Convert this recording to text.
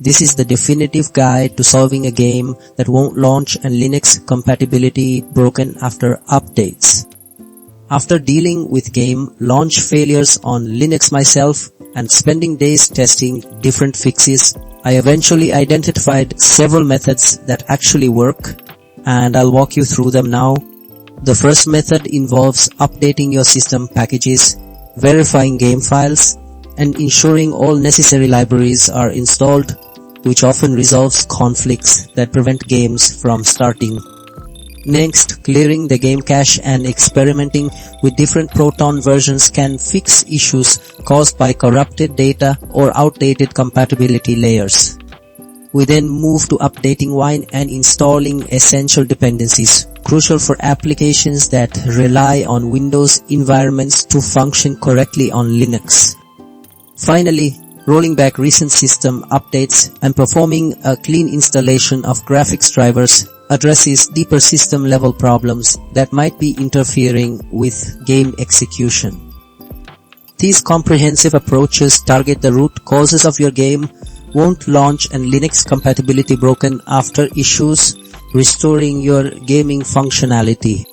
This is the definitive guide to solving a game that won't launch and Linux compatibility broken after updates. After dealing with game launch failures on Linux myself and spending days testing different fixes, I eventually identified several methods that actually work, and I'll walk you through them now. The first method involves updating your system packages, verifying game files, and ensuring all necessary libraries are installed, which often resolves conflicts that prevent games from starting. Next, clearing the game cache and experimenting with different Proton versions can fix issues caused by corrupted data or outdated compatibility layers. We then move to updating Wine and installing essential dependencies, crucial for applications that rely on Windows environments to function correctly on Linux. Finally, rolling back recent system updates and performing a clean installation of graphics drivers addresses deeper system-level problems that might be interfering with game execution. These comprehensive approaches target the root causes of your game, won't launch and Linux compatibility broken after issues, restoring your gaming functionality.